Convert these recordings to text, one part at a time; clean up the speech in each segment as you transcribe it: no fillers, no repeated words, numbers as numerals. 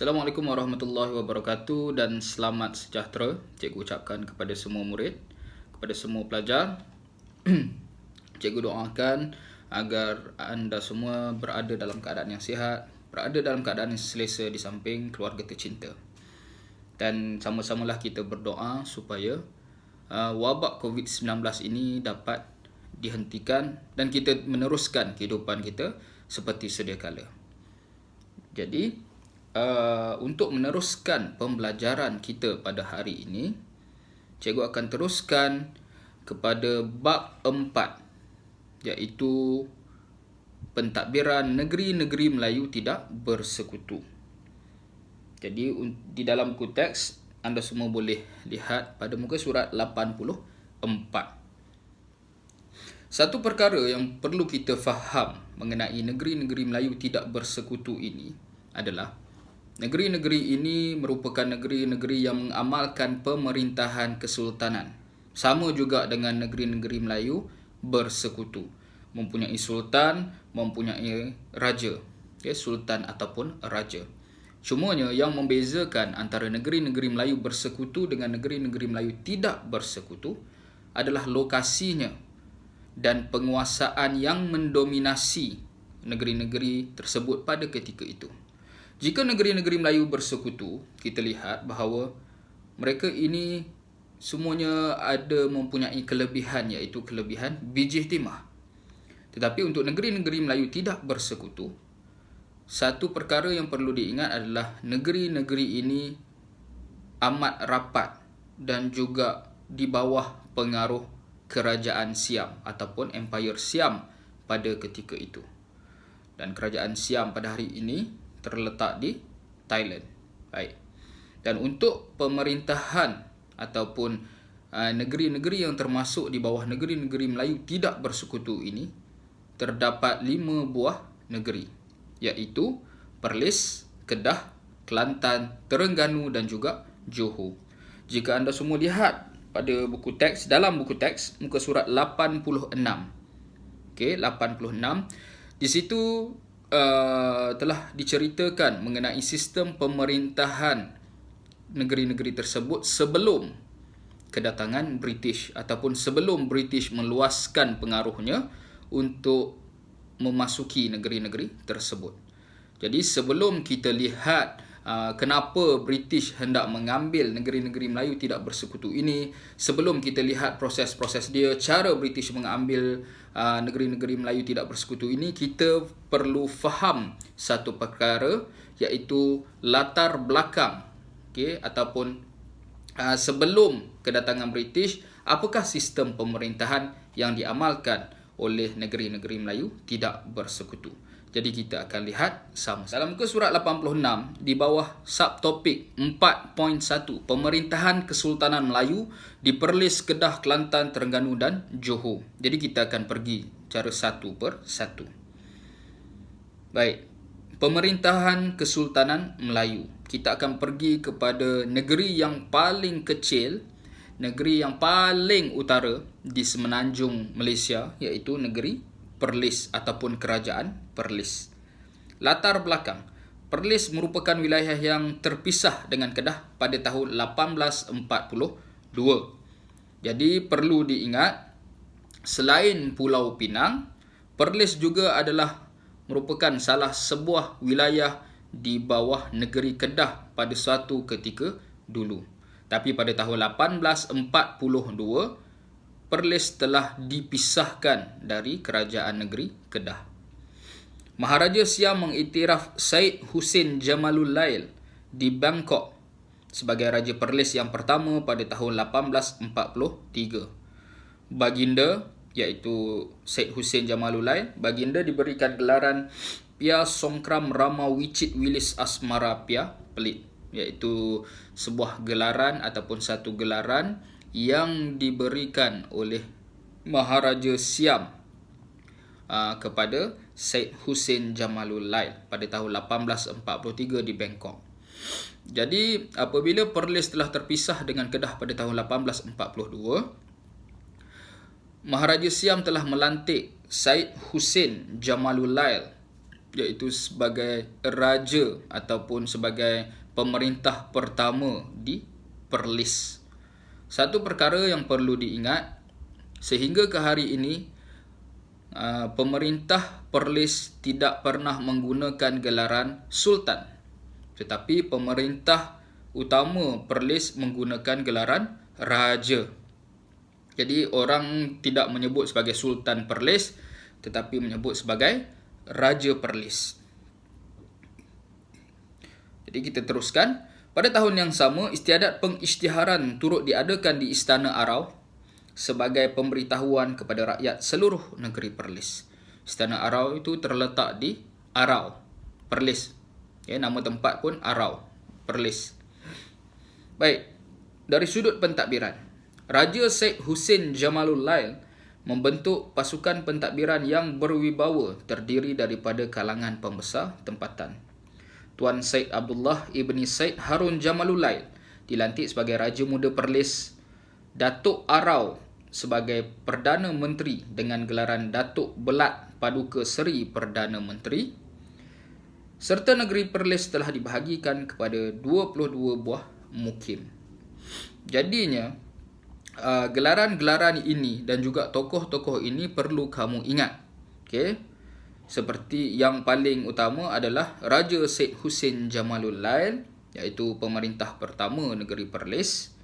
Assalamualaikum warahmatullahi wabarakatuh dan selamat sejahtera cikgu ucapkan kepada semua murid, kepada semua pelajar. Cikgu doakan agar anda semua berada dalam keadaan yang sihat, berada dalam keadaan yang selesa di samping keluarga tercinta. Dan sama-samalah kita berdoa supaya wabak COVID-19 ini dapat dihentikan dan kita meneruskan kehidupan kita seperti sedia kala. Jadi, untuk meneruskan pembelajaran kita pada hari ini, cikgu akan teruskan kepada bab 4, iaitu pentadbiran negeri-negeri Melayu tidak bersekutu. Jadi di dalam buku teks anda semua boleh lihat pada muka surat 84. Satu perkara yang perlu kita faham mengenai negeri-negeri Melayu tidak bersekutu ini adalah negeri-negeri ini merupakan negeri-negeri yang mengamalkan pemerintahan kesultanan. Sama juga dengan negeri-negeri Melayu bersekutu. Mempunyai sultan, mempunyai raja. Sultan ataupun raja. Cumanya yang membezakan antara negeri-negeri Melayu bersekutu dengan negeri-negeri Melayu tidak bersekutu adalah lokasinya dan penguasaan yang mendominasi negeri-negeri tersebut pada ketika itu. Jika negeri-negeri Melayu bersekutu, kita lihat bahawa mereka ini semuanya mempunyai kelebihan, iaitu kelebihan biji timah. Tetapi untuk negeri-negeri Melayu tidak bersekutu, satu perkara yang perlu diingat adalah negeri-negeri ini amat rapat dan juga di bawah pengaruh kerajaan Siam ataupun Empire Siam pada ketika itu. Dan kerajaan Siam pada hari ini terletak di Thailand. Baik. Dan untuk pemerintahan ataupun negeri-negeri yang termasuk di bawah negeri-negeri Melayu tidak bersekutu ini, terdapat 5 buah negeri, iaitu Perlis, Kedah, Kelantan, Terengganu dan juga Johor. Jika anda semua lihat pada buku teks, dalam buku teks muka surat 86. 86. Di situ telah diceritakan mengenai sistem pemerintahan negeri-negeri tersebut sebelum kedatangan British ataupun sebelum British meluaskan pengaruhnya untuk memasuki negeri-negeri tersebut. Jadi sebelum kita lihat kenapa British hendak mengambil negeri-negeri Melayu tidak bersekutu ini, sebelum kita lihat proses-proses dia, cara British mengambil negeri-negeri Melayu tidak bersekutu ini, kita perlu faham satu perkara, iaitu latar belakang, ataupun sebelum kedatangan British, apakah sistem pemerintahan yang diamalkan oleh negeri-negeri Melayu tidak bersekutu. Jadi kita akan lihat sama. Dalam muka surat 86 di bawah subtopik 4.1 pemerintahan Kesultanan Melayu di Perlis, Kedah, Kelantan, Terengganu dan Johor. Jadi kita akan pergi cara satu per satu. Baik. Pemerintahan Kesultanan Melayu. Kita akan pergi kepada negeri yang paling kecil, negeri yang paling utara di semenanjung Malaysia, iaitu negeri Perlis ataupun kerajaan Perlis. Latar belakang. Perlis merupakan wilayah yang terpisah dengan Kedah pada tahun 1842. Jadi perlu diingat, selain Pulau Pinang, Perlis juga adalah merupakan salah sebuah wilayah di bawah negeri Kedah pada suatu ketika dulu. Tapi pada tahun 1842, Perlis telah dipisahkan dari kerajaan negeri Kedah. Maharaja Siam mengiktiraf Syed Hussein Jamalul Lail di Bangkok sebagai Raja Perlis yang pertama pada tahun 1843. Baginda, iaitu Syed Hussein Jamalul Lail, baginda diberikan gelaran Pia Songkram Rama Wicit Wilis Asmara Pia Pelit, iaitu sebuah gelaran ataupun satu gelaran yang diberikan oleh Maharaja Siam kepada Syed Hussein Jamalul Lail pada tahun 1843 di Bangkok. Jadi apabila Perlis telah terpisah dengan Kedah pada tahun 1842, Maharaja Siam telah melantik Syed Hussein Jamalul Lail iaitu sebagai raja ataupun sebagai pemerintah pertama di Perlis. Satu perkara yang perlu diingat, sehingga ke hari ini pemerintah Perlis tidak pernah menggunakan gelaran Sultan, tetapi pemerintah utama Perlis menggunakan gelaran Raja. Jadi orang tidak menyebut sebagai Sultan Perlis, tetapi menyebut sebagai Raja Perlis. Jadi kita teruskan. Pada tahun yang sama, istiadat pengisytiharan turut diadakan di Istana Arau sebagai pemberitahuan kepada rakyat seluruh negeri Perlis. Istana Arau itu terletak di Arau, Perlis. Nama tempat pun Arau, Perlis. Baik, dari sudut pentadbiran, Raja Syed Hussein Jamalul Lail membentuk pasukan pentadbiran yang berwibawa terdiri daripada kalangan pembesar tempatan. Tuan Syed Abdullah Ibni Syed Harun Jamalul Lail dilantik sebagai Raja Muda Perlis. Datuk Arau sebagai Perdana Menteri dengan gelaran Datuk Belat Paduka Seri Perdana Menteri. Serta negeri Perlis telah dibahagikan kepada 22 buah mukim. Jadinya, gelaran-gelaran ini dan juga tokoh-tokoh ini perlu kamu ingat. Okey. Seperti yang paling utama adalah Raja Syed Hussein Jamalul Lail, iaitu pemerintah pertama negeri Perlis.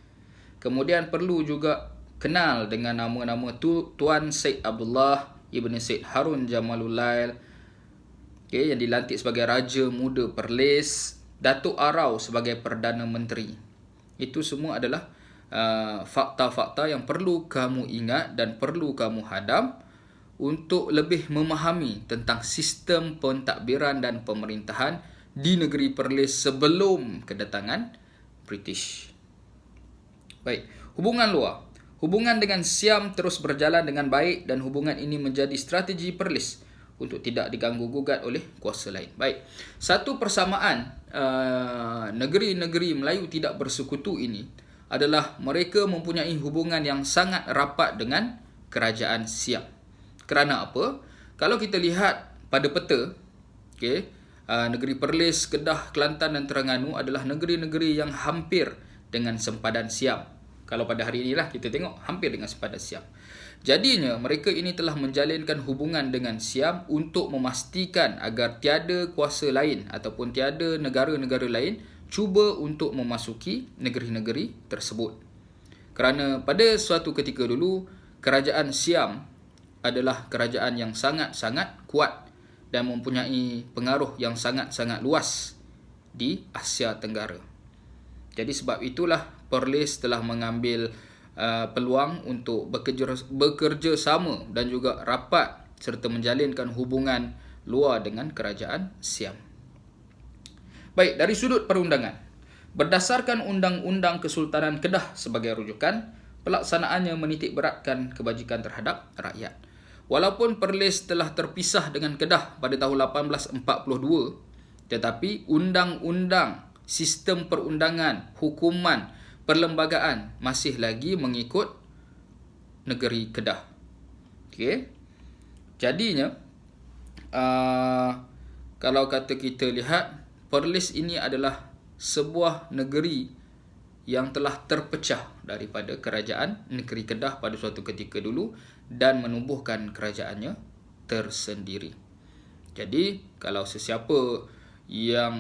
Kemudian perlu juga kenal dengan nama-nama Tuan Syed Abdullah Ibn Syed Harun Jamalul Lail, yang dilantik sebagai Raja Muda Perlis. Datuk Arau sebagai Perdana Menteri. Itu semua adalah fakta-fakta yang perlu kamu ingat dan perlu kamu hadam untuk lebih memahami tentang sistem pentadbiran dan pemerintahan di negeri Perlis sebelum kedatangan British. Baik, hubungan luar. Hubungan dengan Siam terus berjalan dengan baik dan hubungan ini menjadi strategi Perlis untuk tidak diganggu-gugat oleh kuasa lain. Baik, satu persamaan negeri-negeri Melayu tidak bersekutu ini adalah mereka mempunyai hubungan yang sangat rapat dengan kerajaan Siam. Kerana apa? Kalau kita lihat pada peta, negeri Perlis, Kedah, Kelantan dan Terengganu adalah negeri-negeri yang hampir dengan sempadan Siam. Kalau pada hari inilah kita tengok hampir dengan sempadan Siam. Jadinya mereka ini telah menjalinkan hubungan dengan Siam untuk memastikan agar tiada kuasa lain ataupun tiada negara-negara lain cuba untuk memasuki negeri-negeri tersebut. Kerana pada suatu ketika dulu, kerajaan Siam adalah kerajaan yang sangat-sangat kuat dan mempunyai pengaruh yang sangat-sangat luas di Asia Tenggara. Jadi sebab itulah Perlis telah mengambil peluang untuk bekerja sama dan juga rapat serta menjalinkan hubungan luar dengan kerajaan Siam. Baik, dari sudut perundangan, berdasarkan Undang-Undang Kesultanan Kedah sebagai rujukan, pelaksanaannya menitik beratkan kebajikan terhadap rakyat. Walaupun Perlis telah terpisah dengan Kedah pada tahun 1842, tetapi undang-undang, sistem perundangan, hukuman, perlembagaan masih lagi mengikut negeri Kedah. Okey. Jadinya, kalau kata kita lihat, Perlis ini adalah sebuah negeri yang telah terpecah daripada kerajaan negeri Kedah pada suatu ketika dulu dan menubuhkan kerajaannya tersendiri. Jadi, kalau sesiapa yang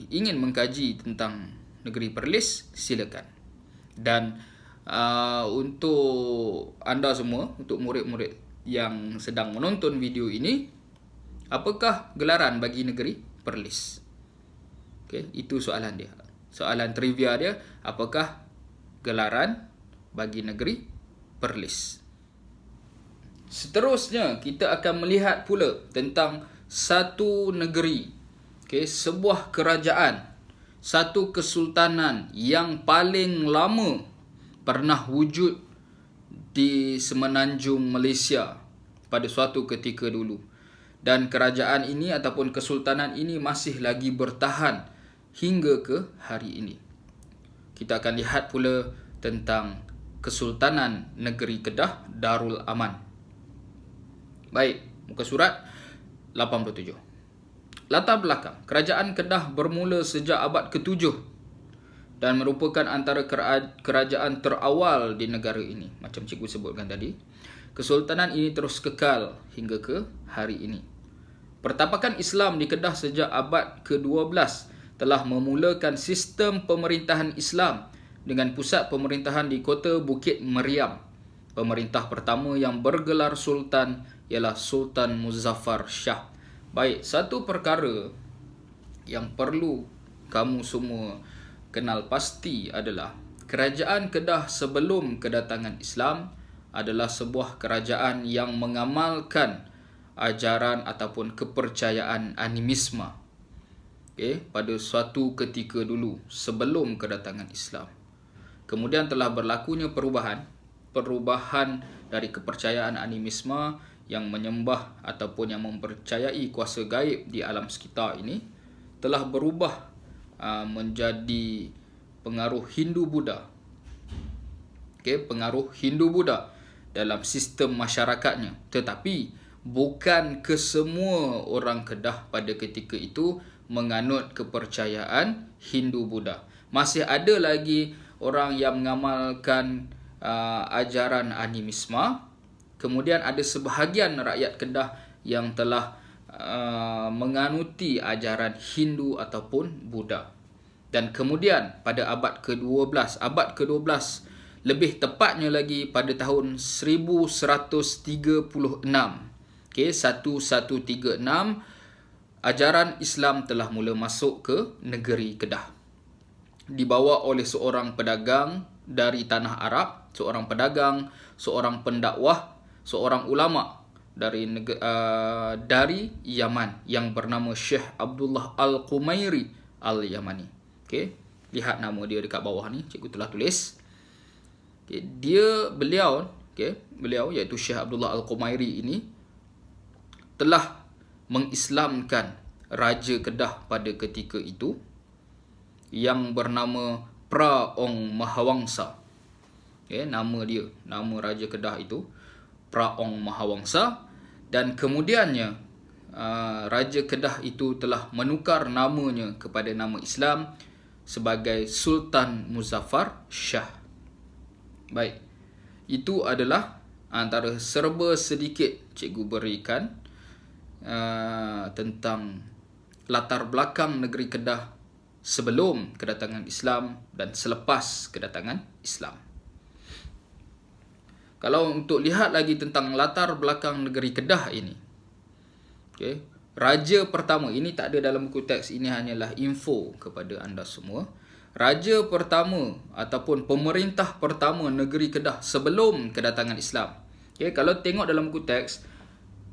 ingin mengkaji tentang negeri Perlis, silakan. Dan untuk anda semua, untuk murid-murid yang sedang menonton video ini, apakah gelaran bagi negeri Perlis? Okay, itu soalan dia. Soalan trivia dia, apakah gelaran bagi negeri Perlis? Seterusnya, kita akan melihat pula tentang satu negeri, sebuah kerajaan, satu kesultanan yang paling lama pernah wujud di semenanjung Malaysia pada suatu ketika dulu. Dan kerajaan ini ataupun kesultanan ini masih lagi bertahan hingga ke hari ini. Kita akan lihat pula tentang Kesultanan Negeri Kedah Darul Aman. Baik, muka surat 87. Latar belakang. Kerajaan Kedah bermula sejak abad ke-7 dan merupakan antara kerajaan terawal di negara ini. Macam cikgu sebutkan tadi. Kesultanan ini terus kekal hingga ke hari ini. Pertapakan Islam di Kedah sejak abad ke-12 telah memulakan sistem pemerintahan Islam dengan pusat pemerintahan di kota Bukit Meriam. Pemerintah pertama yang bergelar Sultan ialah Sultan Muzaffar Shah. Baik, satu perkara yang perlu kamu semua kenal pasti adalah kerajaan Kedah sebelum kedatangan Islam adalah sebuah kerajaan yang mengamalkan ajaran ataupun kepercayaan animisme. Pada suatu ketika dulu sebelum kedatangan Islam. Kemudian telah berlakunya perubahan dari kepercayaan animisme yang menyembah ataupun yang mempercayai kuasa gaib di alam sekitar ini telah berubah menjadi pengaruh Hindu-Buddha. Pengaruh Hindu-Buddha dalam sistem masyarakatnya. Tetapi bukan kesemua orang Kedah pada ketika itu menganut kepercayaan Hindu-Buddha. Masih ada lagi orang yang mengamalkan ajaran animisme. Kemudian ada sebahagian rakyat Kedah yang telah menganuti ajaran Hindu ataupun Buddha. Dan kemudian pada abad ke-12, lebih tepatnya lagi pada tahun 1136. 1136 ajaran Islam telah mula masuk ke negeri Kedah. Dibawa oleh seorang pedagang dari tanah Arab, seorang pedagang, seorang pendakwah, seorang ulama dari Yaman yang bernama Syekh Abdullah Al-Qumairi Al-Yamani. Lihat nama dia dekat bawah ni, cikgu telah tulis. Beliau iaitu Syekh Abdullah Al-Qumairi ini telah mengislamkan Raja Kedah pada ketika itu yang bernama Praong Mahawangsa. Nama Raja Kedah itu Praong Mahawangsa, dan kemudiannya Raja Kedah itu telah menukar namanya kepada nama Islam sebagai Sultan Muzaffar Shah. Baik, itu adalah antara serba sedikit cikgu berikan tentang latar belakang negeri Kedah sebelum kedatangan Islam dan selepas kedatangan Islam. Kalau untuk lihat lagi tentang latar belakang negeri Kedah ini, Raja pertama, ini tak ada dalam buku teks, ini hanyalah info kepada anda semua. Raja pertama ataupun pemerintah pertama negeri Kedah sebelum kedatangan Islam. Kalau tengok dalam buku teks,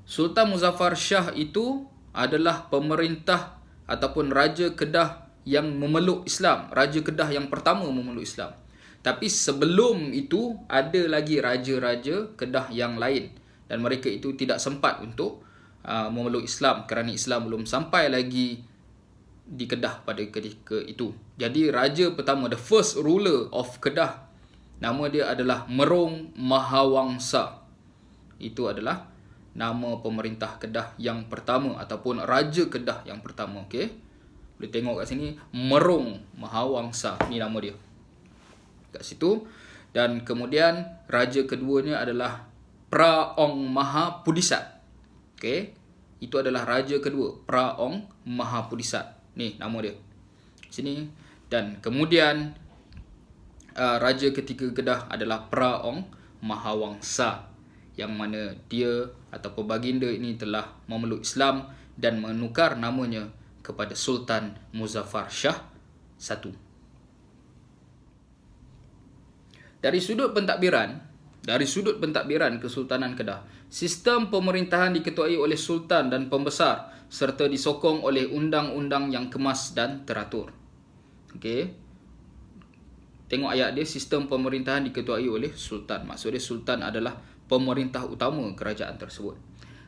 Sultan Muzaffar Shah itu adalah pemerintah ataupun Raja Kedah yang memeluk Islam. Raja Kedah yang pertama memeluk Islam. Tapi sebelum itu ada lagi raja-raja Kedah yang lain. Dan mereka itu tidak sempat untuk memeluk Islam kerana Islam belum sampai lagi di Kedah pada ketika itu. Jadi raja pertama, the first ruler of Kedah, nama dia adalah Merong Mahawangsa. Itu adalah nama pemerintah Kedah yang pertama ataupun Raja Kedah yang pertama. Boleh tengok kat sini, Merong Mahawangsa, ni nama dia kat situ. Dan kemudian raja keduanya adalah Praong Mahapudisat. Itu adalah raja kedua, Praong Mahapudisat. Ni nama dia sini. Dan kemudian raja ketiga Kedah adalah Praong Mahawangsa, yang mana dia ataupun baginda ini telah memeluk Islam dan menukar namanya kepada Sultan Muzaffar Shah I. Dari sudut pentadbiran Kesultanan Kedah, sistem pemerintahan diketuai oleh Sultan dan pembesar serta disokong oleh undang-undang yang kemas dan teratur. Tengok ayat dia, sistem pemerintahan diketuai oleh Sultan. Maksudnya Sultan adalah pemerintah utama kerajaan tersebut.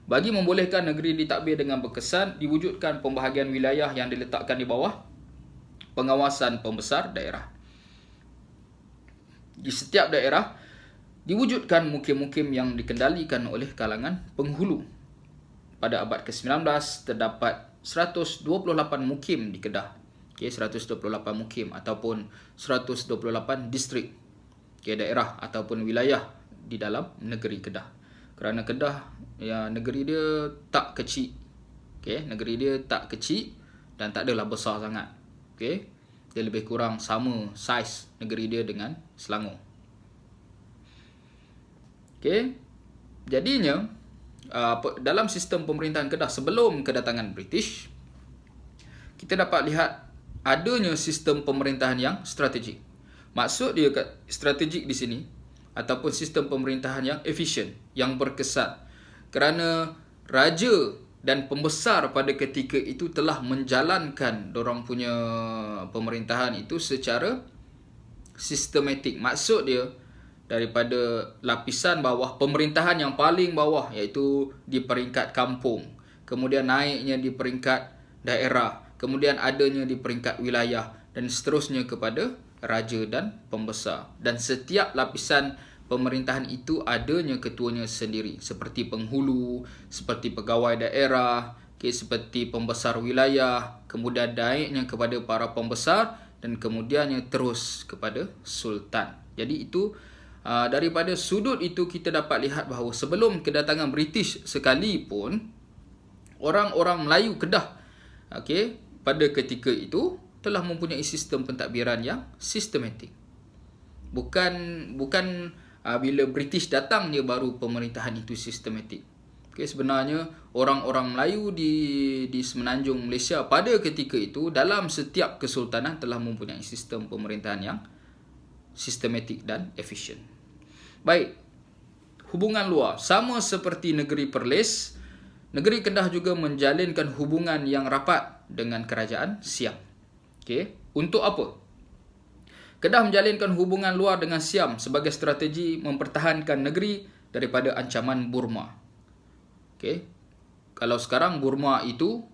Bagi membolehkan negeri ditadbir dengan berkesan, diwujudkan pembahagian wilayah yang diletakkan di bawah pengawasan pembesar daerah. Di setiap daerah diwujudkan mukim-mukim yang dikendalikan oleh kalangan penghulu. Pada abad ke-19 terdapat 128 mukim di Kedah. Okay, 128 mukim ataupun 128 distrik, okay, daerah ataupun wilayah di dalam negeri Kedah. Kerana Kedah, ya, negeri dia tak kecil. Okay, negeri dia tak kecil dan tak adalah besar sangat. Okay, dia lebih kurang sama saiz negeri dia dengan Selangor. Okay, jadinya dalam sistem pemerintahan Kedah sebelum kedatangan British, kita dapat lihat adanya sistem pemerintahan yang strategik. Maksud dia strategik di sini ataupun sistem pemerintahan yang efisien, yang berkesan. Kerana raja dan pembesar pada ketika itu telah menjalankan dorang punya pemerintahan itu secara sistematik. Maksud dia daripada lapisan bawah, pemerintahan yang paling bawah, iaitu di peringkat kampung, kemudian naiknya di peringkat daerah, kemudian adanya di peringkat wilayah, dan seterusnya kepada raja dan pembesar. Dan setiap lapisan pemerintahan itu adanya ketuanya sendiri, seperti penghulu, seperti pegawai daerah, seperti pembesar wilayah, kemudian naiknya kepada para pembesar, dan kemudiannya terus kepada sultan. Jadi itu daripada sudut itu kita dapat lihat bahawa sebelum kedatangan British sekalipun, orang-orang Melayu Kedah, okay, pada ketika itu telah mempunyai sistem pentadbiran yang sistematik. Bukan bila British datang dia baru pemerintahan itu sistematik. Okay, sebenarnya orang-orang Melayu di semenanjung Malaysia pada ketika itu dalam setiap kesultanan telah mempunyai sistem pemerintahan yang sistematik dan efisien. Baik, hubungan luar. Sama seperti negeri Perlis, negeri Kedah juga menjalinkan hubungan yang rapat dengan kerajaan Siam. Okay. Untuk apa? Kedah menjalinkan hubungan luar dengan Siam sebagai strategi mempertahankan negeri daripada ancaman Burma. Okay. Kalau sekarang Burma itu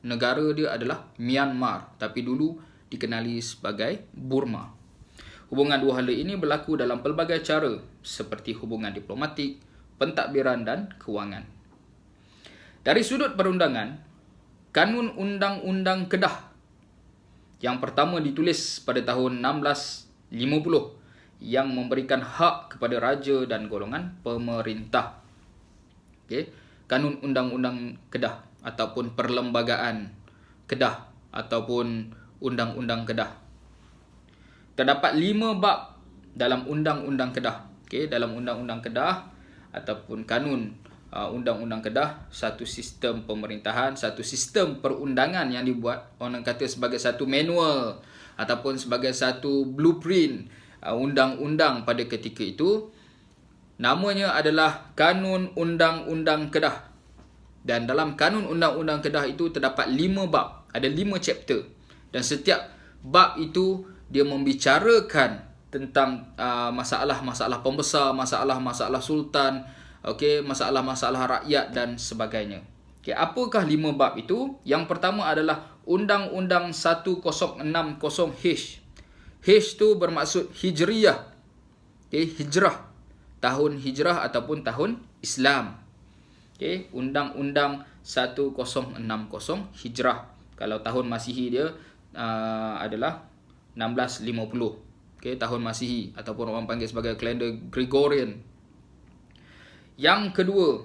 negara dia adalah Myanmar, tapi dulu dikenali sebagai Burma. Hubungan dua hala ini berlaku dalam pelbagai cara seperti hubungan diplomatik, pentadbiran dan kewangan. Dari sudut perundangan, Kanun Undang-Undang Kedah yang pertama ditulis pada tahun 1650 yang memberikan hak kepada raja dan golongan pemerintah. Okay. Kanun Undang-Undang Kedah ataupun Perlembagaan Kedah ataupun Undang-Undang Kedah. Terdapat 5 bab dalam Undang-Undang Kedah. Okay, dalam Undang-Undang Kedah ataupun Kanun Undang-Undang Kedah, satu sistem pemerintahan, satu sistem perundangan yang dibuat, orang kata sebagai satu manual ataupun sebagai satu blueprint undang-undang pada ketika itu. Namanya adalah Kanun Undang-Undang Kedah. Dan dalam Kanun Undang-Undang Kedah itu terdapat 5 bab, ada 5 chapter. Dan setiap bab itu dia membicarakan tentang masalah-masalah pembesar, masalah-masalah sultan, okay, masalah-masalah rakyat dan sebagainya. Okay, apakah 5 bab itu? Yang pertama adalah Undang-Undang 1060H. H tu bermaksud Hijriyah. Okay, hijrah. Tahun hijrah ataupun tahun Islam. Okay, Undang-Undang 1060 Hijrah. Kalau tahun Masihi dia adalah 1650. Okay, tahun Masihi ataupun orang panggil sebagai kalender Gregorian. Yang kedua,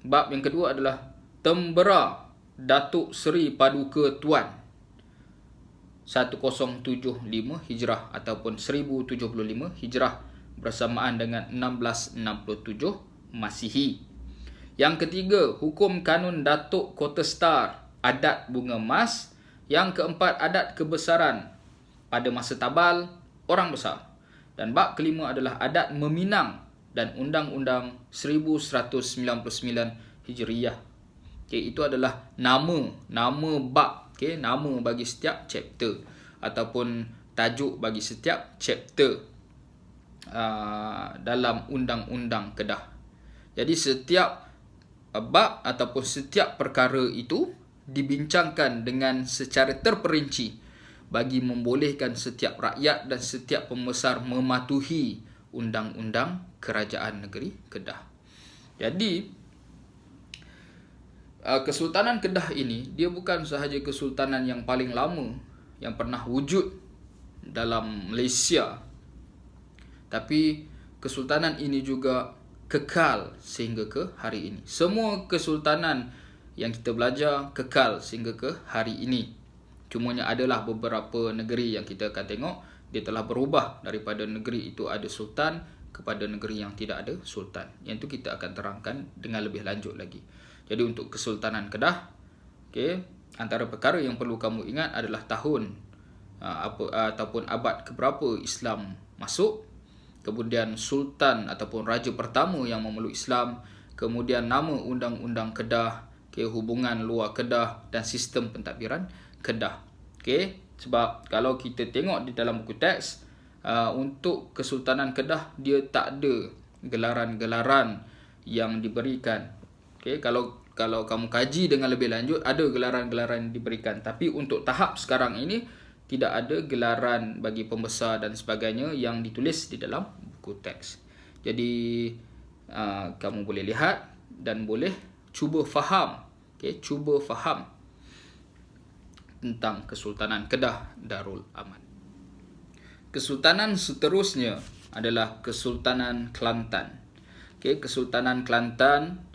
bab yang kedua adalah Tembera Datuk Seri Paduka Tuan 1075 Hijrah ataupun 1075 Hijrah bersamaan dengan 1667 Masihi. Yang ketiga, Hukum Kanun Datuk Kota Star Adat Bunga Emas. Yang keempat, Adat Kebesaran pada masa tabal orang besar. Dan bab kelima adalah Adat Meminang dan Undang-Undang 1199 Hijriyah. Okay, itu adalah nama bab, okay, nama bagi setiap chapter ataupun tajuk bagi setiap chapter dalam Undang-Undang Kedah. Jadi setiap bab ataupun setiap perkara itu dibincangkan dengan secara terperinci bagi membolehkan setiap rakyat dan setiap pembesar mematuhi undang-undang kerajaan negeri Kedah. Jadi Kesultanan Kedah ini, dia bukan sahaja kesultanan yang paling lama yang pernah wujud dalam Malaysia, tapi kesultanan ini juga kekal sehingga ke hari ini. Semua kesultanan yang kita belajar kekal sehingga ke hari ini. Cumanya adalah beberapa negeri yang kita akan tengok dia telah berubah daripada negeri itu ada sultan kepada negeri yang tidak ada sultan. Yang itu kita akan terangkan dengan lebih lanjut lagi. Jadi untuk Kesultanan Kedah, antara perkara yang perlu kamu ingat adalah tahun ataupun abad keberapa Islam masuk, kemudian sultan ataupun raja pertama yang memeluk Islam, kemudian nama undang-undang Kedah, hubungan luar Kedah dan sistem pentadbiran Kedah. Sebab kalau kita tengok di dalam buku teks, untuk Kesultanan Kedah dia tak ada gelaran-gelaran yang diberikan. Kalau kamu kaji dengan lebih lanjut, ada gelaran-gelaran yang diberikan, tapi untuk tahap sekarang ini tidak ada gelaran bagi pembesar dan sebagainya yang ditulis di dalam buku teks. Jadi kamu boleh lihat dan boleh cuba faham, cuba faham tentang Kesultanan Kedah Darul Aman. Kesultanan seterusnya adalah Kesultanan Kelantan. Kesultanan Kelantan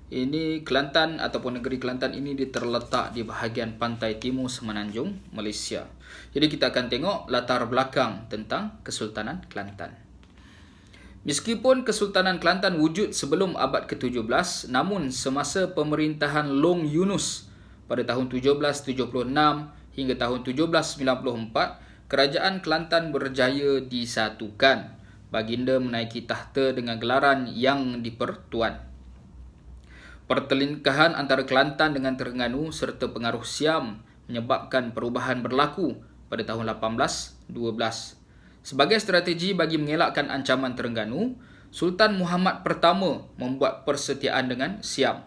ini, Kelantan ataupun negeri Kelantan ini dia terletak di bahagian pantai timur Semenanjung Malaysia. Jadi kita akan tengok latar belakang tentang Kesultanan Kelantan. Meskipun Kesultanan Kelantan wujud sebelum abad ke-17, namun semasa pemerintahan Long Yunus pada tahun 1776 hingga tahun 1794, kerajaan Kelantan berjaya disatukan. Baginda menaiki tahta dengan gelaran Yang di-Pertuan. Pertelingkahan antara Kelantan dengan Terengganu serta pengaruh Siam menyebabkan perubahan berlaku pada tahun 1812. Sebagai strategi bagi mengelakkan ancaman Terengganu, Sultan Muhammad pertama membuat persetiaan dengan Siam.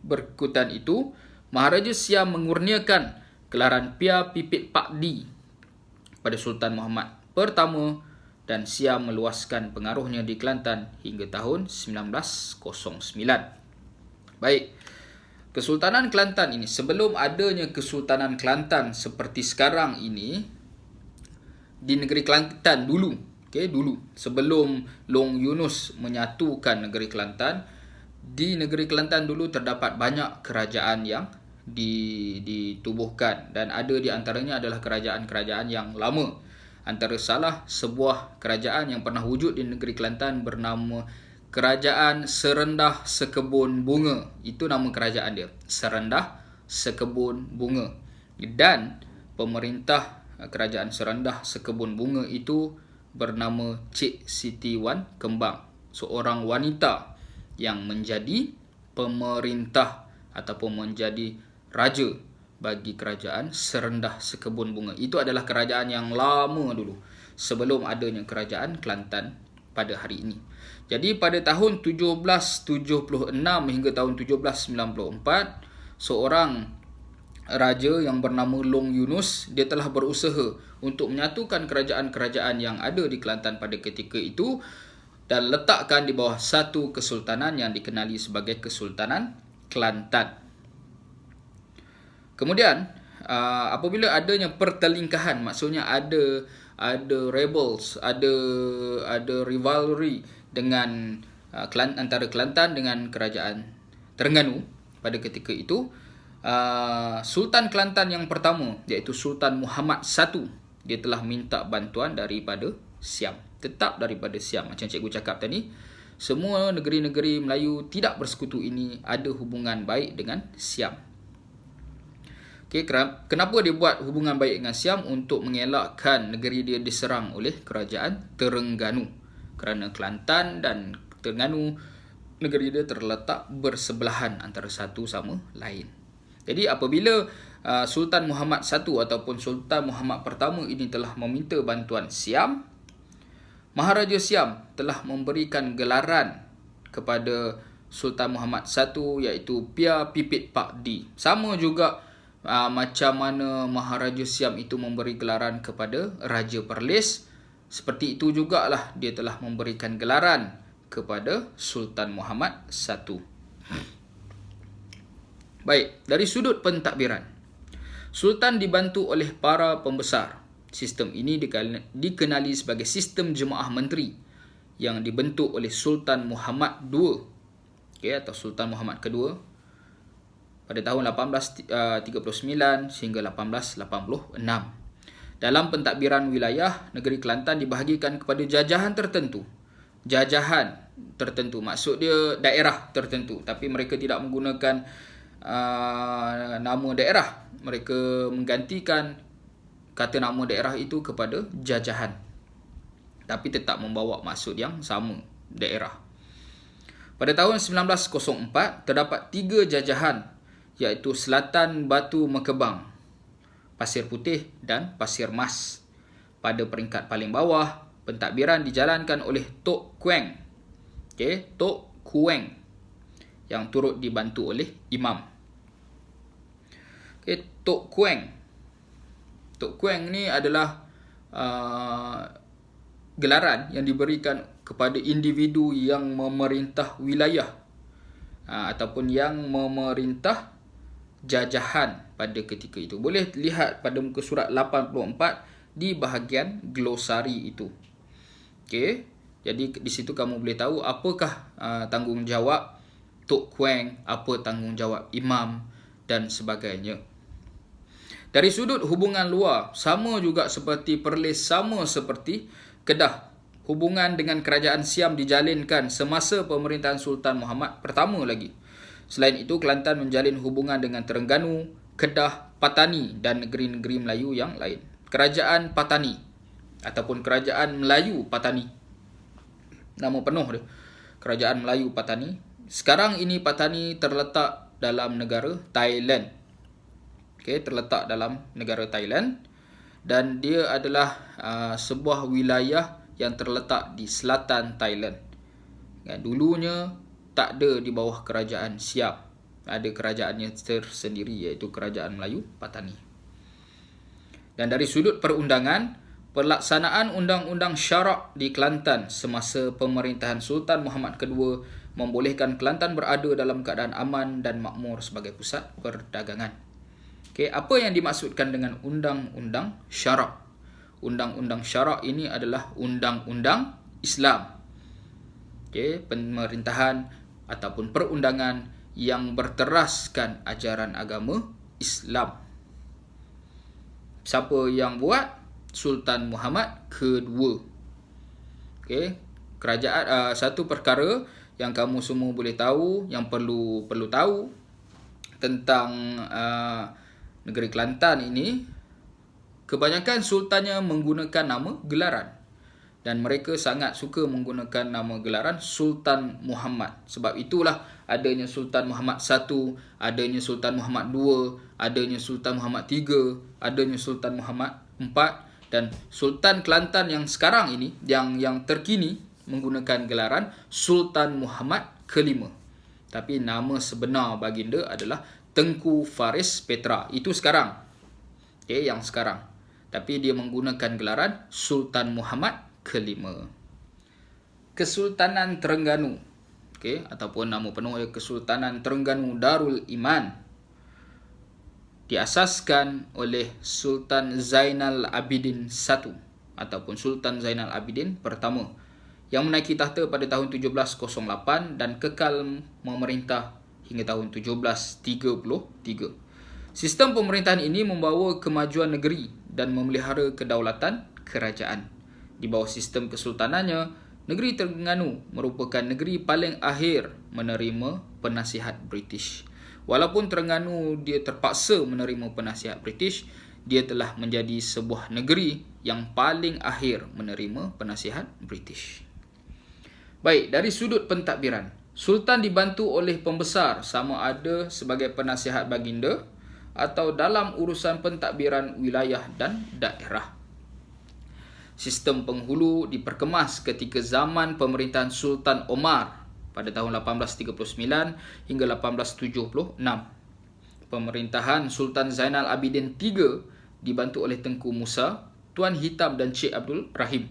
Berikutan itu, Maharaja Siam mengurniakan gelaran Pia Pipit Pakdi pada Sultan Muhammad pertama dan Siam meluaskan pengaruhnya di Kelantan hingga tahun 1909. Baik, Kesultanan Kelantan ini, sebelum adanya Kesultanan Kelantan seperti sekarang ini, di negeri Kelantan dulu, sebelum Long Yunus menyatukan negeri Kelantan, di negeri Kelantan dulu terdapat banyak kerajaan yang ditubuhkan dan ada di antaranya adalah kerajaan-kerajaan yang lama. Antara salah sebuah kerajaan yang pernah wujud di negeri Kelantan bernama Kerajaan Serendah Sekebun Bunga. Itu nama kerajaan dia, Serendah Sekebun Bunga. Dan pemerintah Kerajaan Serendah Sekebun Bunga itu bernama Cik Siti Wan Kembang, seorang wanita yang menjadi pemerintah ataupun menjadi raja bagi Kerajaan Serendah Sekebun Bunga. Itu adalah kerajaan yang lama dulu, sebelum adanya Kerajaan Kelantan pada hari ini. Jadi pada tahun 1776 hingga tahun 1794, seorang raja yang bernama Long Yunus, dia telah berusaha untuk menyatukan kerajaan-kerajaan yang ada di Kelantan pada ketika itu dan letakkan di bawah satu kesultanan yang dikenali sebagai Kesultanan Kelantan. Kemudian apabila adanya pertelingkahan, maksudnya ada rebels, ada rivalry dengan antara Kelantan dengan kerajaan Terengganu pada ketika itu, Sultan Kelantan yang pertama iaitu Sultan Muhammad I, dia telah minta bantuan daripada Siam, tetap daripada Siam. Macam cikgu cakap tadi, semua negeri-negeri Melayu tidak bersekutu ini ada hubungan baik dengan Siam. Kenapa dia buat hubungan baik dengan Siam? Untuk mengelakkan negeri dia diserang oleh kerajaan Terengganu. Kerana Kelantan dan Terengganu, negeri dia terletak bersebelahan antara satu sama lain. Jadi apabila Sultan Muhammad I ataupun Sultan Muhammad pertama ini telah meminta bantuan Siam, Maharaja Siam telah memberikan gelaran kepada Sultan Muhammad I iaitu Pia Pipit Pakdi. Sama juga macam mana Maharaja Siam itu memberi gelaran kepada Raja Perlis, seperti itu jugalah dia telah memberikan gelaran kepada Sultan Muhammad I. Baik, dari sudut pentadbiran. Sultan dibantu oleh para pembesar. Sistem ini dikenali sebagai sistem jemaah menteri yang dibentuk oleh Sultan Muhammad II, atau Sultan Muhammad kedua pada tahun 1839 sehingga 1886. Dalam pentadbiran wilayah, negeri Kelantan dibahagikan kepada jajahan tertentu. Jajahan tertentu, maksud dia daerah tertentu, tapi mereka tidak menggunakan nama daerah. Mereka menggantikan kata nama daerah itu kepada jajahan, tapi tetap membawa maksud yang sama, daerah. Pada tahun 1904, terdapat 3 jajahan, iaitu Selatan Batu Mekebang, Pasir Putih dan Pasir Mas. Pada peringkat paling bawah, pentadbiran dijalankan oleh Tok Kueng. Tok Kueng yang turut dibantu oleh imam. Tok Kueng. Tok Kueng ni adalah gelaran yang diberikan kepada individu yang memerintah wilayah ataupun yang memerintah jajahan pada ketika itu. Boleh lihat pada muka surat 84 di bahagian glosari itu. Jadi di situ kamu boleh tahu apakah tanggungjawab Tok Kueng, apa tanggungjawab imam dan sebagainya. Dari sudut hubungan luar, sama juga seperti Perlis, sama seperti Kedah. Hubungan dengan kerajaan Siam dijalinkan semasa pemerintahan Sultan Muhammad pertama lagi. Selain itu, Kelantan menjalin hubungan dengan Terengganu, Kedah, Patani dan negeri-negeri Melayu yang lain. Kerajaan Patani ataupun Kerajaan Melayu Patani. Nama penuh dia, Kerajaan Melayu Patani. Sekarang ini Patani terletak dalam negara Thailand. Terletak dalam negara Thailand, dan dia adalah sebuah wilayah yang terletak di selatan Thailand. Dulunya tak ada di bawah kerajaan Siam. Ada kerajaannya tersendiri, iaitu Kerajaan Melayu Patani. Dan dari sudut perundangan, pelaksanaan undang-undang syarak di Kelantan semasa pemerintahan Sultan Muhammad kedua membolehkan Kelantan berada dalam keadaan aman dan makmur sebagai pusat perdagangan. Apa yang dimaksudkan dengan undang-undang syarak? Undang-undang syarak ini adalah undang-undang Islam. Pemerintahan ataupun perundangan yang berteraskan ajaran agama Islam. Siapa yang buat? Sultan Muhammad kedua. Kerajaan, satu perkara yang kamu semua boleh tahu, yang perlu tahu tentang negeri Kelantan ini, kebanyakan sultannya menggunakan nama gelaran, dan mereka sangat suka menggunakan nama gelaran Sultan Muhammad. Sebab itulah adanya Sultan Muhammad I, adanya Sultan Muhammad II, adanya Sultan Muhammad III, adanya Sultan Muhammad IV, dan Sultan Kelantan yang sekarang ini, yang terkini, menggunakan gelaran Sultan Muhammad kelima. Tapi nama sebenar baginda adalah Tengku Faris Petra. Itu sekarang. Yang sekarang. Tapi dia menggunakan gelaran Sultan Muhammad kelima. Kesultanan Terengganu. Ataupun nama penuh Kesultanan Terengganu Darul Iman. Diasaskan oleh Sultan Zainal Abidin I ataupun Sultan Zainal Abidin pertama, yang menaiki tahta pada tahun 1708 dan kekal memerintah hingga tahun 1733. Sistem pemerintahan ini membawa kemajuan negeri dan memelihara kedaulatan kerajaan. Di bawah sistem kesultanannya, negeri Terengganu merupakan negeri paling akhir menerima penasihat British. Walaupun Terengganu dia terpaksa menerima penasihat British, dia telah menjadi sebuah negeri yang paling akhir menerima penasihat British. Baik, dari sudut pentadbiran, Sultan dibantu oleh pembesar sama ada sebagai penasihat baginda atau dalam urusan pentadbiran wilayah dan daerah. Sistem penghulu diperkemas ketika zaman pemerintahan Sultan Omar pada tahun 1839 hingga 1876. Pemerintahan Sultan Zainal Abidin III dibantu oleh Tengku Musa, Tuan Hitam dan Cik Abdul Rahim.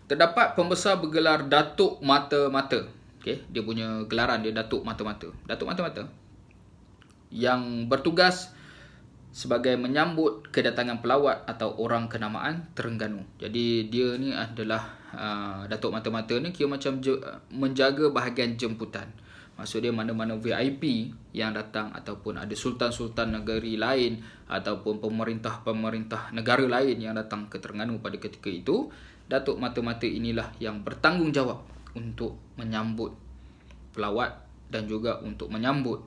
Terdapat pembesar bergelar Datuk Mata-Mata. Okay, dia punya gelaran dia Datuk Mata-Mata. Datuk Mata-Mata yang bertugas sebagai menyambut kedatangan pelawat atau orang kenamaan Terengganu. Jadi dia ni adalah Datuk Mata-Mata ni kira macam menjaga bahagian jemputan. Maksud dia mana-mana VIP yang datang ataupun ada sultan-sultan negeri lain ataupun pemerintah-pemerintah negara lain yang datang ke Terengganu pada ketika itu, Datuk Mata-Mata inilah yang bertanggungjawab untuk menyambut pelawat dan juga untuk menyambut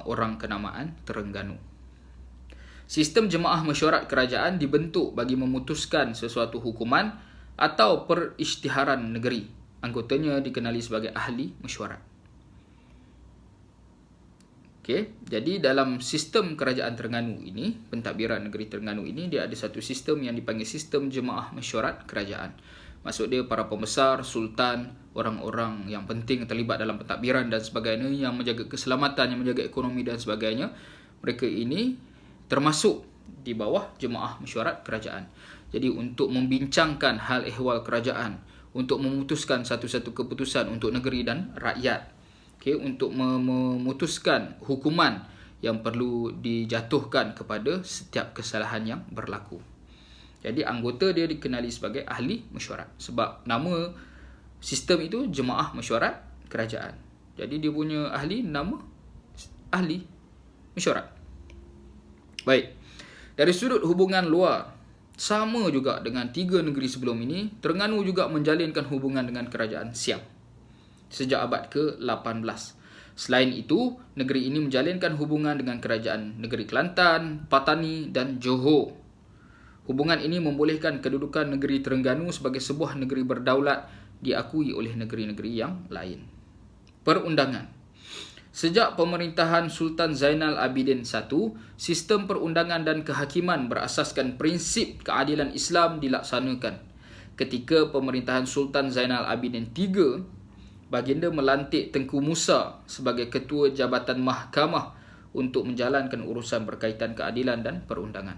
orang kenamaan Terengganu. Sistem jemaah mesyuarat kerajaan dibentuk bagi memutuskan sesuatu hukuman atau perisytiharan negeri. Anggotanya dikenali sebagai ahli mesyuarat. Okey, jadi dalam sistem kerajaan Terengganu ini, pentadbiran negeri Terengganu ini, dia ada satu sistem yang dipanggil sistem jemaah mesyuarat kerajaan. Maksud dia para pembesar, sultan, orang-orang yang penting terlibat dalam pentadbiran dan sebagainya, yang menjaga keselamatan, yang menjaga ekonomi dan sebagainya, mereka ini termasuk di bawah jemaah mesyuarat kerajaan. Jadi untuk membincangkan hal ehwal kerajaan, untuk memutuskan satu-satu keputusan untuk negeri dan rakyat, okay, untuk memutuskan hukuman yang perlu dijatuhkan kepada setiap kesalahan yang berlaku. Jadi anggota dia dikenali sebagai ahli mesyuarat. Sebab nama sistem itu jemaah mesyuarat kerajaan. Jadi dia punya ahli nama ahli mesyuarat. Baik. Dari sudut hubungan luar, sama juga dengan 3 negeri sebelum ini, Terengganu juga menjalinkan hubungan dengan kerajaan Siam sejak abad ke-18. Selain itu, negeri ini menjalinkan hubungan dengan kerajaan negeri Kelantan, Patani dan Johor. Hubungan ini membolehkan kedudukan negeri Terengganu sebagai sebuah negeri berdaulat diakui oleh negeri-negeri yang lain. Perundangan. Sejak pemerintahan Sultan Zainal Abidin I, sistem perundangan dan kehakiman berasaskan prinsip keadilan Islam dilaksanakan. Ketika pemerintahan Sultan Zainal Abidin III, baginda melantik Tengku Musa sebagai ketua Jabatan Mahkamah untuk menjalankan urusan berkaitan keadilan dan perundangan.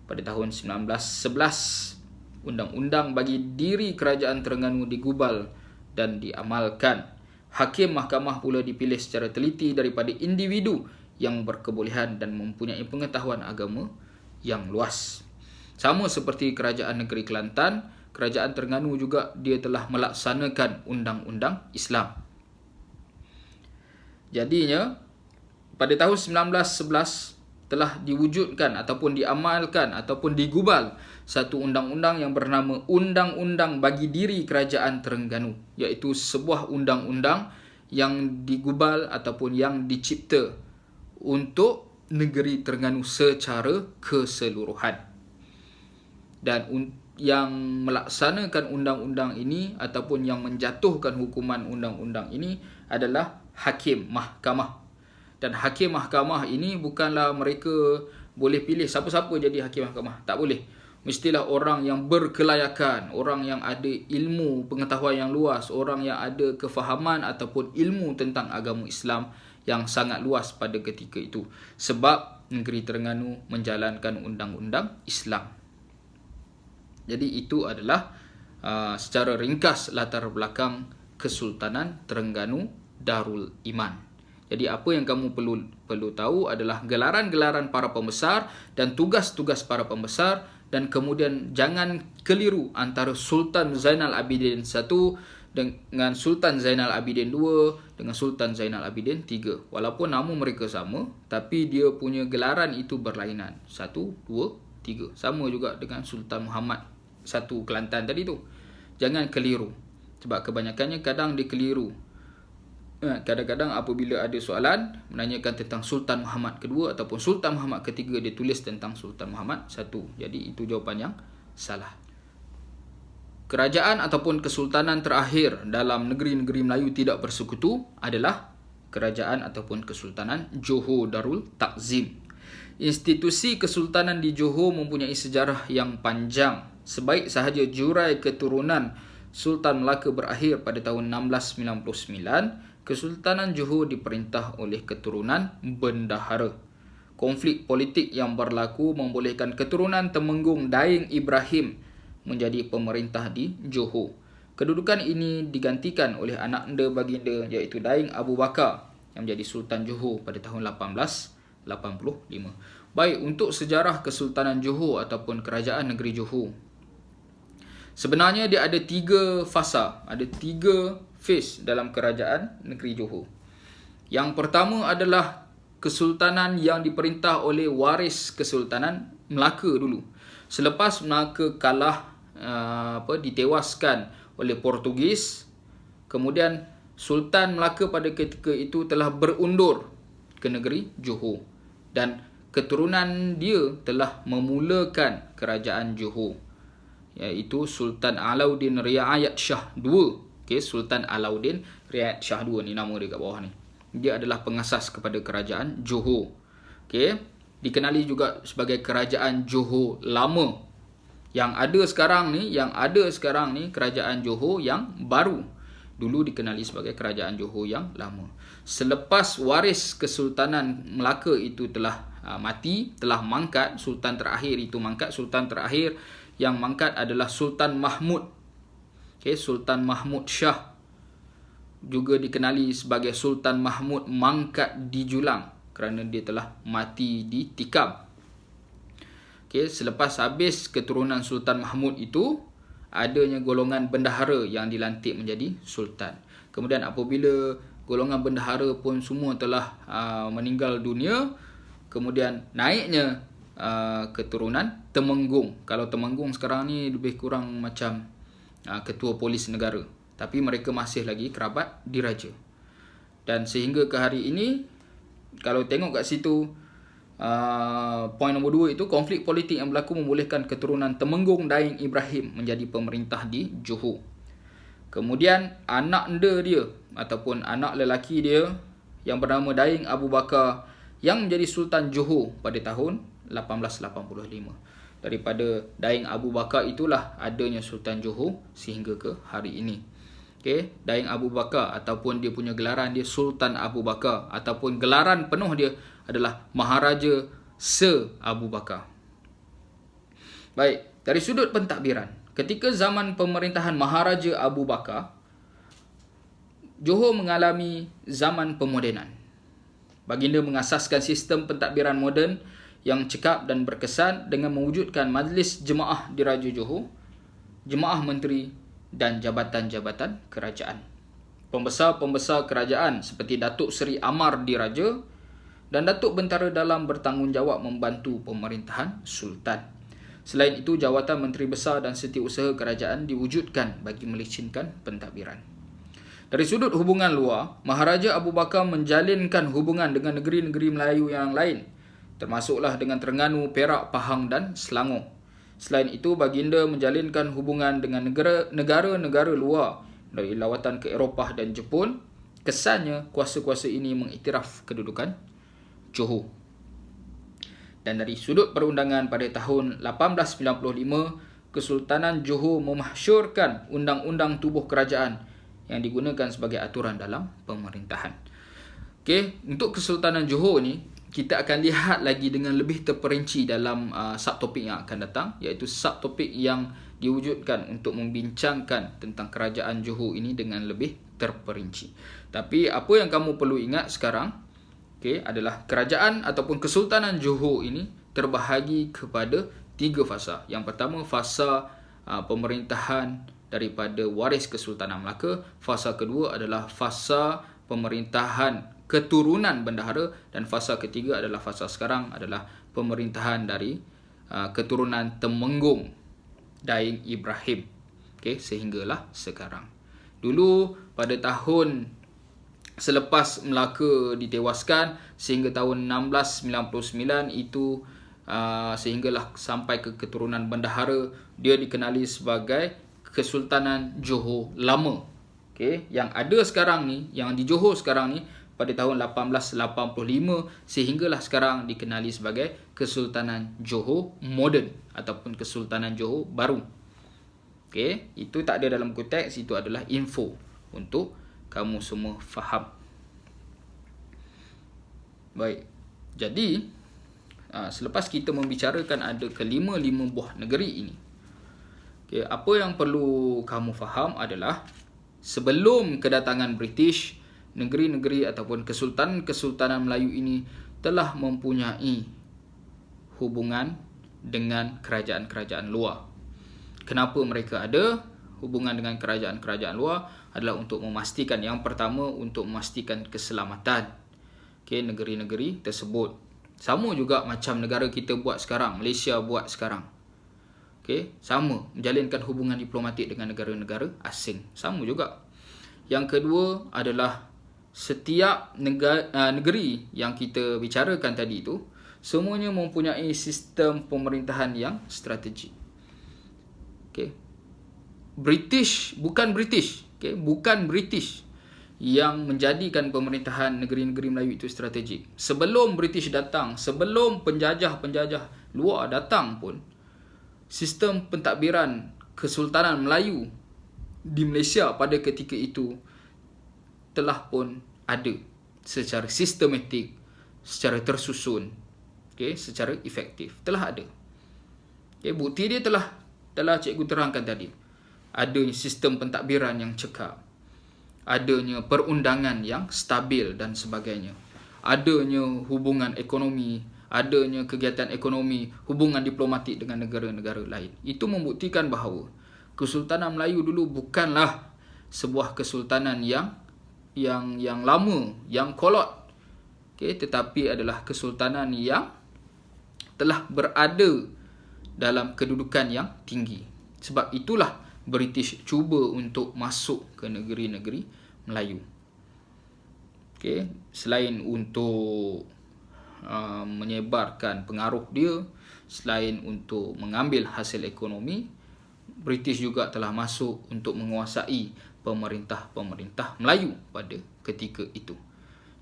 Pada tahun 1911, undang-undang bagi diri kerajaan Terengganu digubal dan diamalkan. Hakim mahkamah pula dipilih secara teliti daripada individu yang berkebolehan dan mempunyai pengetahuan agama yang luas. Sama seperti kerajaan negeri Kelantan, kerajaan Terengganu juga dia telah melaksanakan undang-undang Islam. Jadinya, pada tahun 1911 telah diwujudkan ataupun diamalkan ataupun digubal satu undang-undang yang bernama Undang-Undang Bagi Diri Kerajaan Terengganu, iaitu sebuah undang-undang yang digubal ataupun yang dicipta untuk negeri Terengganu secara keseluruhan. Dan yang melaksanakan undang-undang ini ataupun yang menjatuhkan hukuman undang-undang ini adalah hakim mahkamah. Dan hakim mahkamah ini bukanlah mereka boleh pilih siapa-siapa jadi hakim mahkamah. Tak boleh. Mestilah orang yang berkelayakan, orang yang ada ilmu, pengetahuan yang luas, orang yang ada kefahaman ataupun ilmu tentang agama Islam yang sangat luas pada ketika itu. Sebab negeri Terengganu menjalankan undang-undang Islam. Jadi itu adalah secara ringkas latar belakang Kesultanan Terengganu Darul Iman. Jadi apa yang kamu perlu tahu adalah gelaran-gelaran para pembesar dan tugas-tugas para pembesar, dan kemudian jangan keliru antara Sultan Zainal Abidin I dengan Sultan Zainal Abidin II dengan Sultan Zainal Abidin III. Walaupun nama mereka sama, tapi dia punya gelaran itu berlainan. 1, 2, 3. Sama juga dengan Sultan Muhammad I Kelantan tadi tu. Jangan keliru. Sebab kebanyakannya kadang dia keliru. Kadang-kadang apabila ada soalan menanyakan tentang Sultan Muhammad II ataupun Sultan Muhammad III, dia tulis tentang Sultan Muhammad I. Jadi itu jawapan yang salah. Kerajaan ataupun kesultanan terakhir dalam negeri-negeri Melayu tidak bersekutu adalah kerajaan ataupun kesultanan Johor Darul Takzim. Institusi kesultanan di Johor mempunyai sejarah yang panjang. Sebaik sahaja jurai keturunan Sultan Melaka berakhir pada tahun 1699, Kesultanan Johor diperintah oleh keturunan bendahara. Konflik politik yang berlaku membolehkan keturunan Temenggung Daeng Ibrahim menjadi pemerintah di Johor. Kedudukan ini digantikan oleh anakanda baginda iaitu Daing Abu Bakar yang menjadi Sultan Johor pada tahun 1885. Baik, untuk sejarah Kesultanan Johor ataupun Kerajaan Negeri Johor. Sebenarnya dia ada 3 fasa, ada 3 phase dalam Kerajaan Negeri Johor. Yang pertama adalah kesultanan yang diperintah oleh waris Kesultanan Melaka dulu. Selepas Melaka kalah ditewaskan oleh Portugis, kemudian Sultan Melaka pada ketika itu telah berundur ke negeri Johor dan keturunan dia telah memulakan kerajaan Johor, iaitu Sultan Alauddin Riayat Shah II. Okey, Sultan Alauddin Riayat Shah II ni nama dia kat bawah ni. Dia adalah pengasas kepada kerajaan Johor. Okey, dikenali juga sebagai kerajaan Johor Lama. Yang ada sekarang ni kerajaan Johor yang baru. Dulu dikenali sebagai kerajaan Johor yang lama. Selepas waris Kesultanan Melaka itu telah mati, telah mangkat, sultan terakhir itu mangkat. Sultan terakhir yang mangkat adalah Sultan Mahmud. Okay, Sultan Mahmud Shah, juga dikenali sebagai Sultan Mahmud mangkat di Julang kerana dia telah mati di tikam. Okay, selepas habis keturunan Sultan Mahmud itu, adanya golongan bendahara yang dilantik menjadi sultan. Kemudian apabila golongan bendahara pun semua telah meninggal dunia, kemudian naiknya keturunan Temenggung. Kalau Temenggung sekarang ni lebih kurang macam ketua polis negara, tapi mereka masih lagi kerabat diraja. Dan sehingga ke hari ini, kalau tengok kat situ, poin nombor 2 itu konflik politik yang berlaku membolehkan keturunan Temenggung Daing Ibrahim menjadi pemerintah di Johor. Kemudian anakanda dia ataupun anak lelaki dia yang bernama Daing Abu Bakar yang menjadi Sultan Johor pada tahun 1885. Daripada Daing Abu Bakar itulah adanya Sultan Johor sehingga ke hari ini. Okay, Daing Abu Bakar ataupun dia punya gelaran dia Sultan Abu Bakar ataupun gelaran penuh dia adalah Maharaja Sir Abu Bakar. Baik, dari sudut pentadbiran, ketika zaman pemerintahan Maharaja Abu Bakar, Johor mengalami zaman pemodenan. Baginda mengasaskan sistem pentadbiran moden yang cekap dan berkesan dengan mewujudkan majlis jemaah di Raja Johor, jemaah menteri dan jabatan-jabatan kerajaan. Pembesar-pembesar kerajaan seperti Datuk Seri Amar Diraja dan Datuk Bentara Dalam bertanggungjawab membantu pemerintahan Sultan. Selain itu, jawatan Menteri Besar dan Setiausaha Kerajaan diwujudkan bagi melicinkan pentadbiran. Dari sudut hubungan luar, Maharaja Abu Bakar menjalinkan hubungan dengan negeri-negeri Melayu yang lain, termasuklah dengan Terengganu, Perak, Pahang dan Selangor. Selain itu, baginda menjalinkan hubungan dengan negara-negara luar dari lawatan ke Eropah dan Jepun. Kesannya, kuasa-kuasa ini mengiktiraf kedudukan Johor. Dan dari sudut perundangan pada tahun 1895, Kesultanan Johor memahsyurkan undang-undang tubuh kerajaan yang digunakan sebagai aturan dalam pemerintahan. Okey, untuk Kesultanan Johor ni, kita akan lihat lagi dengan lebih terperinci dalam subtopik yang akan datang, iaitu subtopik yang diwujudkan untuk membincangkan tentang kerajaan Johor ini dengan lebih terperinci. Tapi apa yang kamu perlu ingat sekarang, adalah kerajaan ataupun Kesultanan Johor ini terbahagi kepada 3 fasa. Yang pertama, fasa pemerintahan daripada waris Kesultanan Melaka. Fasa kedua adalah fasa pemerintahan keturunan bendahara, dan fasa ketiga adalah fasa sekarang adalah pemerintahan dari keturunan Temenggung Daing Ibrahim. Sehinggalah sekarang. Dulu pada tahun selepas Melaka ditewaskan sehingga tahun 1699 itu sehinggalah sampai ke keturunan bendahara, dia dikenali sebagai Kesultanan Johor Lama. Yang ada sekarang ni, yang di Johor sekarang ni, pada tahun 1885 sehinggalah sekarang dikenali sebagai Kesultanan Johor Moden ataupun Kesultanan Johor Baru. Itu tak ada dalam konteks, itu adalah info untuk kamu semua faham. Baik, jadi selepas kita membicarakan ada kelima-lima buah negeri ini, Okay, apa yang perlu kamu faham adalah sebelum kedatangan British, negeri-negeri ataupun kesultanan Melayu ini telah mempunyai hubungan dengan kerajaan-kerajaan luar. Kenapa mereka ada hubungan dengan kerajaan-kerajaan luar? Adalah untuk memastikan, yang pertama, untuk memastikan keselamatan negeri-negeri tersebut. Sama juga macam negara kita buat sekarang, Malaysia buat sekarang. Sama, menjalinkan hubungan diplomatik dengan negara-negara asing. Sama juga. Yang kedua adalah setiap negeri yang kita bicarakan tadi itu, semuanya mempunyai sistem pemerintahan yang strategik. Bukan British yang menjadikan pemerintahan negeri-negeri Melayu itu strategik. Sebelum British datang, sebelum penjajah-penjajah luar datang pun, sistem pentadbiran Kesultanan Melayu di Malaysia pada ketika itu telah pun ada secara sistematik, secara tersusun, secara efektif. Telah ada. Bukti dia telah cikgu terangkan tadi. Adanya sistem pentadbiran yang cekap, adanya perundangan yang stabil dan sebagainya, adanya hubungan ekonomi, adanya kegiatan ekonomi, hubungan diplomatik dengan negara-negara lain. Itu membuktikan bahawa Kesultanan Melayu dulu bukanlah sebuah kesultanan yang lama, yang kolot, tetapi adalah kesultanan yang telah berada dalam kedudukan yang tinggi. Sebab itulah British cuba untuk masuk ke negeri-negeri Melayu. Selain untuk menyebarkan pengaruh dia, selain untuk mengambil hasil ekonomi, British juga telah masuk untuk menguasai pemerintah Melayu pada ketika itu.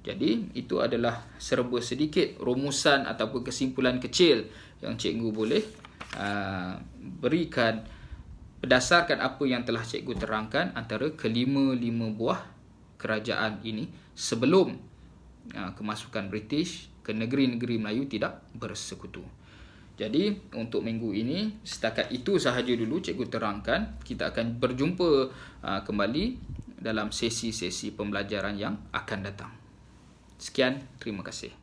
Jadi itu adalah serba sedikit rumusan ataupun kesimpulan kecil yang cikgu boleh berikan berdasarkan apa yang telah cikgu terangkan antara kelima-lima buah kerajaan ini sebelum kemasukan British ke negeri-negeri Melayu tidak bersekutu. Jadi untuk minggu ini setakat itu sahaja dulu cikgu terangkan. Kita akan berjumpa kembali dalam sesi-sesi pembelajaran yang akan datang. Sekian, terima kasih.